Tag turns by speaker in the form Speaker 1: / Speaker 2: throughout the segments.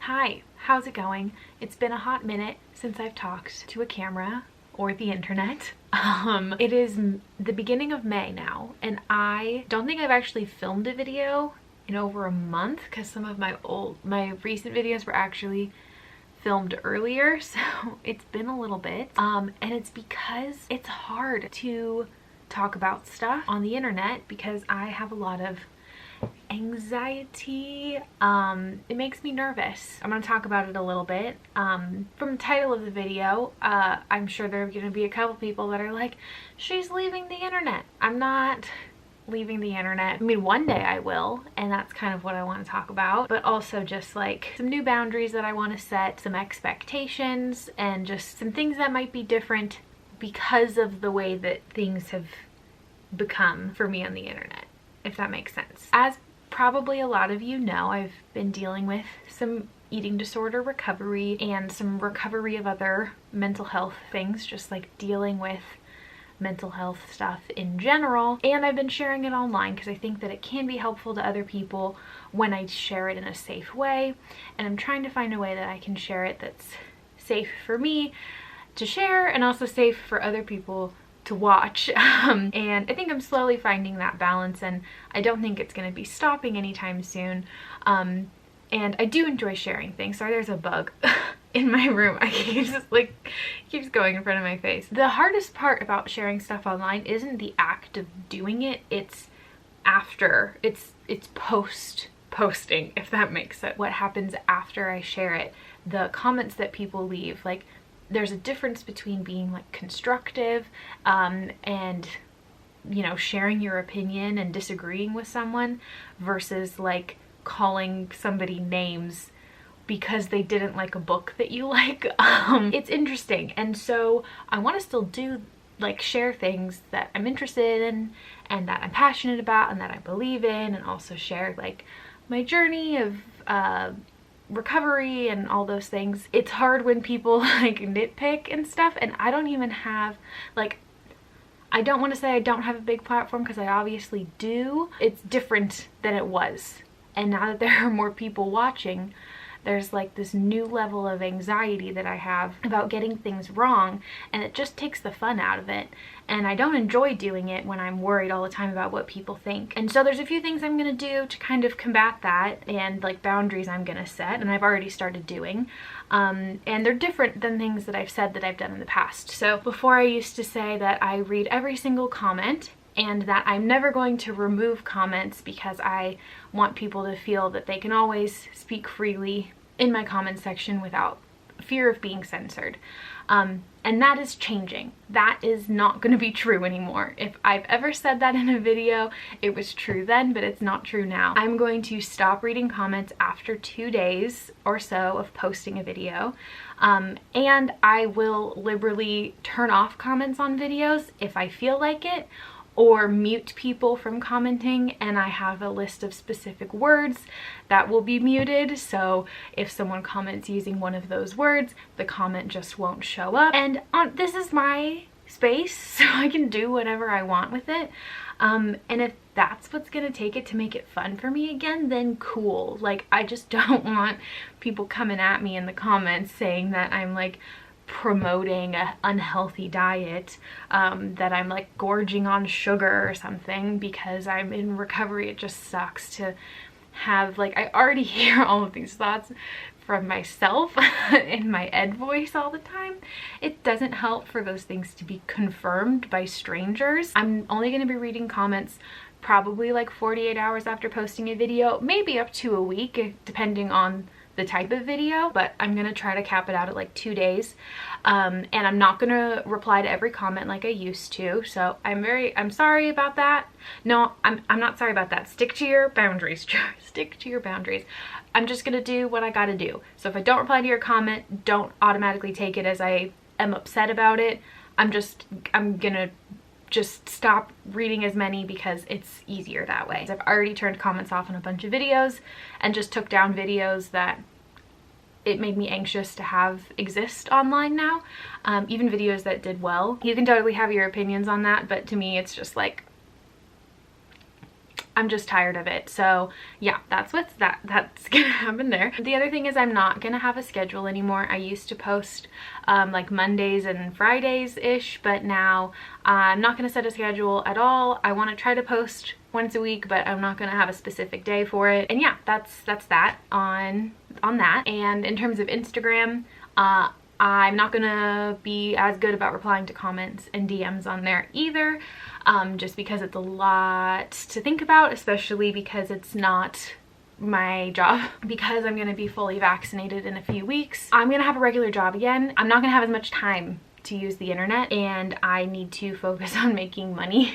Speaker 1: Hi, how's it going? It's been a hot minute since I've talked to a camera or the internet. It is the beginning of May now, and I don't think I've actually filmed a video in over a month because some of my recent videos were actually filmed earlier, so it's been a little bit. And it's because it's hard to talk about stuff on the internet because I have a lot of anxiety. It makes me nervous. I'm going to talk about it a little bit. From the title of the video, I'm sure there are going to be a couple people that are like, she's leaving the internet. I'm not leaving the internet. I mean, one day I will, and that's kind of what I want to talk about, but also just like some new boundaries that I want to set, some expectations, and just some things that might be different because of the way that things have become for me on the internet, if that makes sense. As probably a lot of you know, I've been dealing with some eating disorder recovery and some recovery of other mental health things, just like dealing with mental health stuff in general, and I've been sharing it online because I think that it can be helpful to other people when I share it in a safe way, and I'm trying to find a way that I can share it that's safe for me to share and also safe for other people to watch. And I think I'm slowly finding that balance, and I don't think it's going to be stopping anytime soon. And I do enjoy sharing things. Sorry, there's a bug in my room. I keeps going in front of my face. The hardest part about sharing stuff online isn't the act of doing it, it's after. It's posting, if that makes sense. What happens after I share it, the comments that people leave, like there's a difference between being like constructive and you know, sharing your opinion and disagreeing with someone versus like calling somebody names because they didn't like a book that you like. It's interesting, and so I want to still do like share things that I'm interested in and that I'm passionate about and that I believe in, and also share like my journey of recovery and all those things. It's hard when people like nitpick and stuff, and I don't even have like, I don't want to say I don't have a big platform because I obviously do. It's different than it was, and now that there are more people watching, there's like this new level of anxiety that I have about getting things wrong, and it just takes the fun out of it, and I don't enjoy doing it when I'm worried all the time about what people think. And so there's a few things I'm gonna do to kind of combat that, and like boundaries I'm gonna set, and I've already started doing, and they're different than things that I've said that I've done in the past. So before, I used to say that I read every single comment and that I'm never going to remove comments because I want people to feel that they can always speak freely in my comment section without fear of being censored. And that is changing. That is not going to be true anymore. If I've ever said that in a video, it was true then, but it's not true now. I'm going to stop reading comments after 2 days or so of posting a video. And I will liberally turn off comments on videos if I feel like it, or mute people from commenting, and I have a list of specific words that will be muted, so if someone comments using one of those words, the comment just won't show up. And this is my space, so I can do whatever I want with it. And if that's what's gonna take it to make it fun for me again, then cool. Like, I just don't want people coming at me in the comments saying that I'm like promoting an unhealthy diet, that I'm like gorging on sugar or something because I'm in recovery. It just sucks to have, like, I already hear all of these thoughts from myself in my ed voice all the time. It doesn't help for those things to be confirmed by strangers. I'm only going to be reading comments probably like 48 hours after posting a video, maybe up to a week depending on the type of video, but I'm gonna try to cap it out at like 2 days. And I'm not gonna reply to every comment like I used to, so I'm sorry about that. No, I'm not sorry about that. Stick to your boundaries. Stick to your boundaries. I'm just gonna do what I gotta do. So if I don't reply to your comment, don't automatically take it as I am upset about it. I'm gonna just stop reading as many because it's easier that way. I've already turned comments off on a bunch of videos and just took down videos that it made me anxious to have exist online now. Even videos that did well. You can totally have your opinions on that, but to me it's just like, I'm just tired of it. So yeah, that's that's gonna happen there. The other thing is I'm not gonna have a schedule anymore. I used to post like Mondays and Fridays ish, but now I'm not gonna set a schedule at all. I want to try to post once a week, but I'm not gonna have a specific day for it. And yeah, that's that on that. And in terms of Instagram, I'm not gonna be as good about replying to comments and DMs on there either, just because it's a lot to think about, especially because it's not my job. Because I'm gonna be fully vaccinated in a few weeks, I'm gonna have a regular job again. I'm not gonna have as much time to use the internet, and I need to focus on making money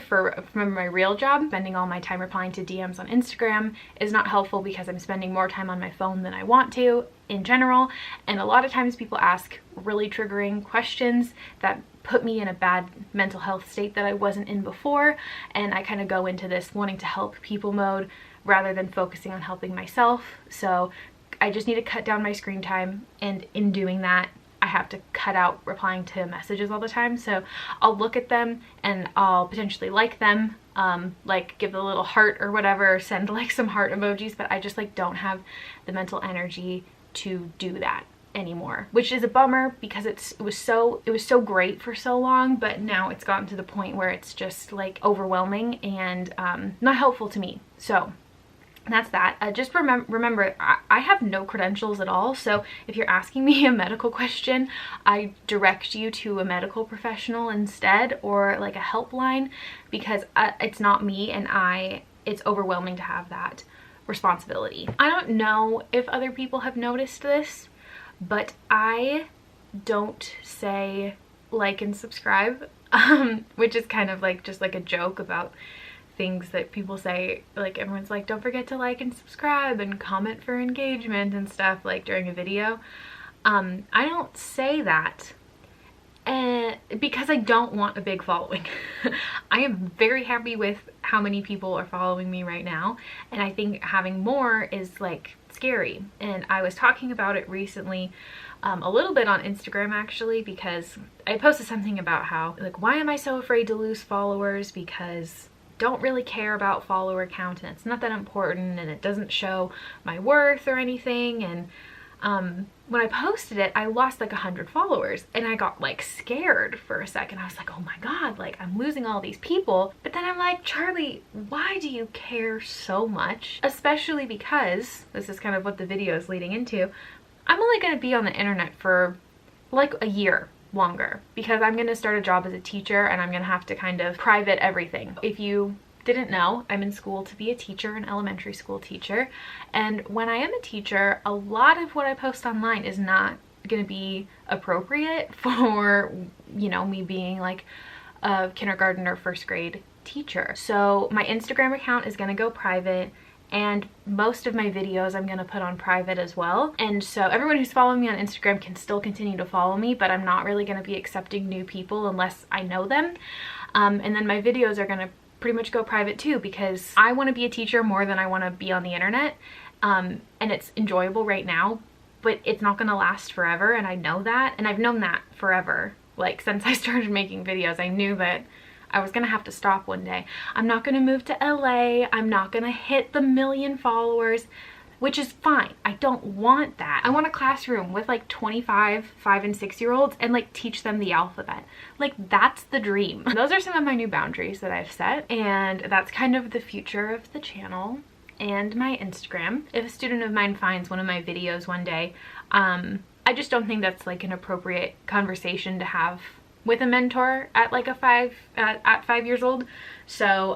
Speaker 1: for my real job. Spending all my time replying to DMs on Instagram is not helpful because I'm spending more time on my phone than I want to in general, and a lot of times people ask really triggering questions that put me in a bad mental health state that I wasn't in before, and I kind of go into this wanting to help people mode rather than focusing on helping myself. So I just need to cut down my screen time, and in doing that I have to cut out replying to messages all the time. So I'll look at them and I'll potentially like them, like give a little heart or whatever, or send like some heart emojis, but I just like don't have the mental energy to do that anymore, which is a bummer because it was so great for so long, but now it's gotten to the point where it's just like overwhelming and not helpful to me. So that's that. Just remember, I have no credentials at all, so if you're asking me a medical question, I direct you to a medical professional instead, or like a helpline, because it's not me, and it's overwhelming to have that responsibility. I don't know if other people have noticed this, but I don't say like and subscribe, which is kind of like just like a joke about things that people say. Like everyone's like, don't forget to like and subscribe and comment for engagement and stuff like during a video. I don't say that because I don't want a big following. I am very happy with how many people are following me right now, and I think having more is like scary. And I was talking about it recently a little bit on Instagram actually, because I posted something about how like, why am I so afraid to lose followers, because don't really care about follower count and it's not that important and it doesn't show my worth or anything. And when I posted it, I lost like 100 followers, and I got like scared for a second. I was like, oh my god, like I'm losing all these people. But then I'm like, Charlie, why do you care so much? Especially because this is kind of what the video is leading into. I'm only going to be on the internet for like a year longer, because I'm going to start a job as a teacher and I'm going to have to kind of private everything. If you didn't know, I'm in school to be a teacher, an elementary school teacher, and when I am a teacher, a lot of what I post online is not going to be appropriate for, you know, me being like a kindergarten or first grade teacher. So my Instagram account is going to go private, and most of my videos I'm going to put on private as well. And so everyone who's following me on Instagram can still continue to follow me, but I'm not really going to be accepting new people unless I know them. And then my videos are going to pretty much go private too, because I want to be a teacher more than I want to be on the internet. And it's enjoyable right now, but it's not going to last forever, and I know that, and I've known that forever. Like since I started making videos, I knew that I was gonna have to stop one day. I'm not gonna move to LA. I'm not gonna hit the 1 million followers, which is fine. I don't want that. I want a classroom with like 25 5 and 6 year olds and like teach them the alphabet. Like that's the dream. Those are some of my new boundaries that I've set, and that's kind of the future of the channel and my Instagram. If a student of mine finds one of my videos one day, I just don't think that's like an appropriate conversation to have with a mentor at like at 5 years old. So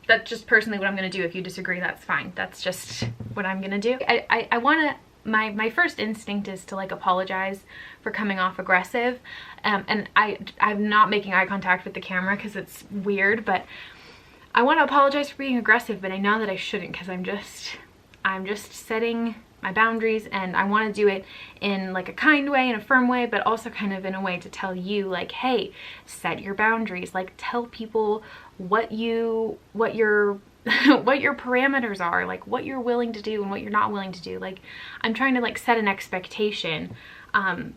Speaker 1: that's just personally what I'm gonna do. If you disagree, that's fine. That's just what I'm gonna do. I wanna, my first instinct is to like apologize for coming off aggressive, and I'm not making eye contact with the camera because it's weird, but I want to apologize for being aggressive, but I know that I shouldn't, because I'm just setting my boundaries, and I want to do it in like a kind way and a firm way, but also kind of in a way to tell you like, hey, set your boundaries. Like tell people what your what your parameters are, like what you're willing to do and what you're not willing to do. Like I'm trying to like set an expectation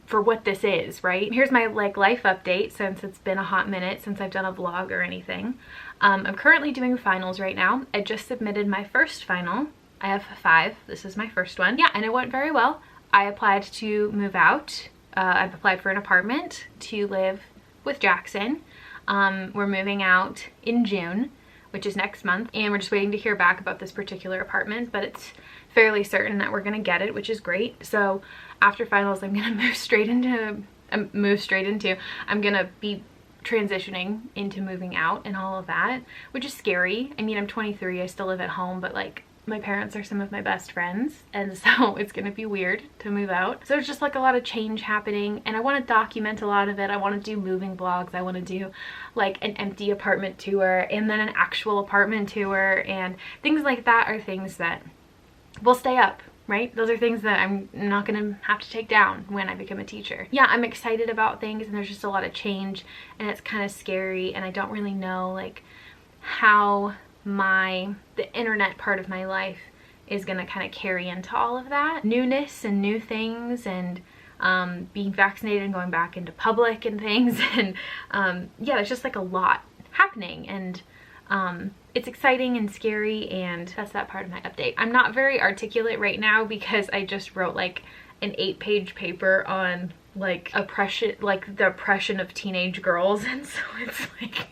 Speaker 1: for what this is, right? Here's my like life update, since it's been a hot minute since I've done a vlog or anything. I'm currently doing finals right now. I just submitted my first final. I have 5. This is my first one. Yeah, and it went very well. I applied to move out. I've applied for an apartment to live with Jackson. We're moving out in June, which is next month, and we're just waiting to hear back about this particular apartment, but it's fairly certain that we're gonna get it, which is great. So after finals, I'm gonna move straight into, I'm gonna be transitioning into moving out and all of that, which is scary. I mean, I'm 23, I still live at home, but like my parents are some of my best friends, and so it's gonna be weird to move out. So it's just like a lot of change happening, and I want to document a lot of it. I want to do moving vlogs. I want to do like an empty apartment tour and then an actual apartment tour, and things like that are things that will stay up, right? Those are things that I'm not gonna have to take down when I become a teacher. Yeah, I'm excited about things, and there's just a lot of change, and it's kind of scary, and I don't really know like how the internet part of my life is gonna kind of carry into all of that. Newness and new things, and being vaccinated and going back into public and things, and yeah, there's just like a lot happening, and it's exciting and scary, and that's that part of my update. I'm not very articulate right now because I just wrote like an 8-page paper on like oppression, like the oppression of teenage girls, and so it's like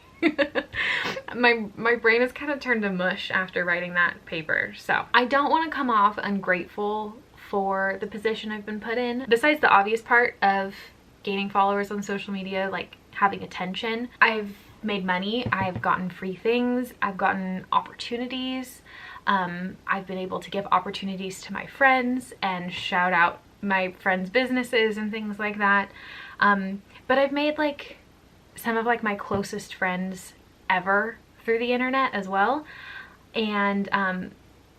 Speaker 1: my brain has kind of turned to mush after writing that paper. So I don't want to come off ungrateful for the position I've been put in. Besides the obvious part of gaining followers on social media, like having attention, I've made money, I've gotten free things, I've gotten opportunities, I've been able to give opportunities to my friends and shout out my friends' businesses and things like that. But I've made like some of like my closest friends ever through the internet as well, and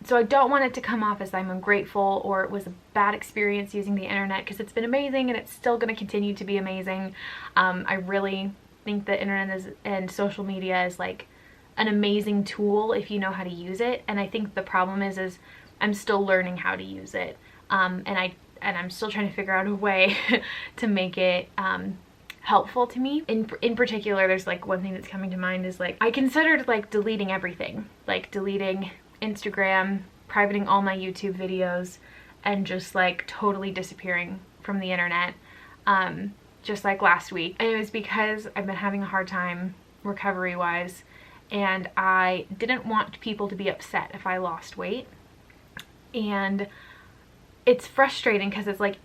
Speaker 1: so I don't want it to come off as I'm ungrateful or it was a bad experience using the internet, because it's been amazing and it's still going to continue to be amazing. I really think the internet and social media is like an amazing tool if you know how to use it, and I think the problem is I'm still learning how to use it, and I'm still trying to figure out a way to make it helpful to me. In particular, there's like one thing that's coming to mind is like I considered like deleting everything, like deleting Instagram, privating all my YouTube videos, and just like totally disappearing from the internet, just like last week. And it was because I've been having a hard time recovery wise, and I didn't want people to be upset if I lost weight. And it's frustrating because it's like,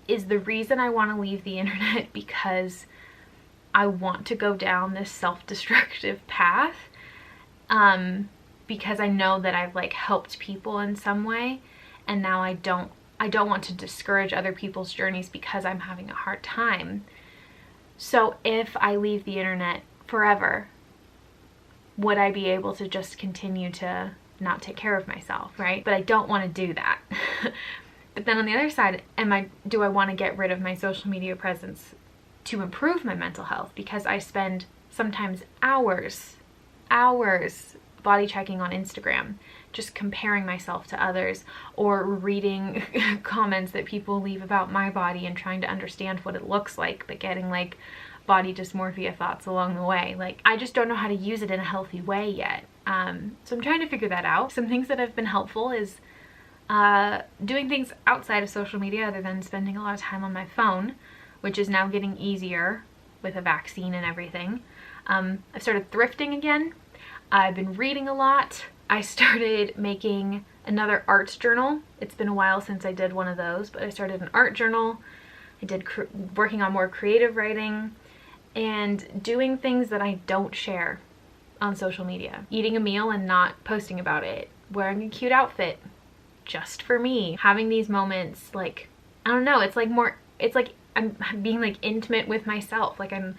Speaker 1: is the reason I want to leave the internet because I want to go down this self-destructive path, because I know that I've like helped people in some way, and now I don't want to discourage other people's journeys because I'm having a hard time. So if I leave the internet forever, would I be able to just continue to not take care of myself, right? But I don't want to do that. But then on the other side, do I want to get rid of my social media presence to improve my mental health? Because I spend sometimes hours body checking on Instagram, just comparing myself to others, or reading comments that people leave about my body and trying to understand what it looks like, but getting like body dysmorphia thoughts along the way. Like, I just don't know how to use it in a healthy way yet. So I'm trying to figure that out. Some things that have been helpful is doing things outside of social media other than spending a lot of time on my phone, which is now getting easier with a vaccine and everything. I've started thrifting again. I've been reading a lot. I started making another art journal. It's been a while since I did one of those, but I started an art journal. I did working on more creative writing and doing things that I don't share on social media. Eating a meal and not posting about it. Wearing a cute outfit just for me. Having these moments, like, I don't know, it's like more, it's like I'm being like intimate with myself. Like I'm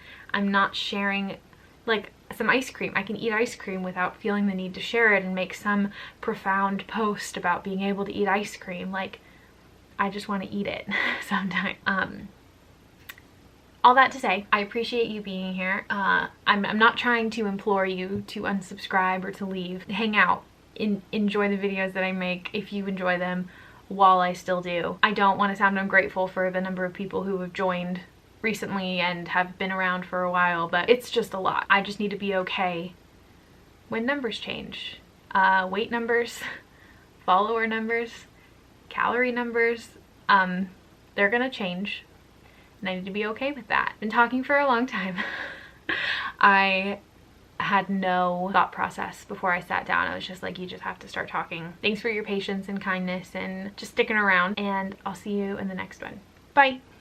Speaker 1: not sharing like some ice cream. I can eat ice cream without feeling the need to share it and make some profound post about being able to eat ice cream. Like, I just want to eat it sometimes. All that to say, I appreciate you being here. I'm not trying to implore you to unsubscribe or to leave. Hang out. Enjoy the videos that I make if you enjoy them while I still do. I don't want to sound ungrateful for the number of people who have joined recently and have been around for a while, but it's just a lot. I just need to be okay when numbers change. Weight numbers, follower numbers, calorie numbers, they're gonna change, and I need to be okay with that. Been talking for a long time. I had no thought process before I sat down. I was just like, you just have to start talking. Thanks for your patience and kindness and just sticking around, and I'll see you in the next one. Bye.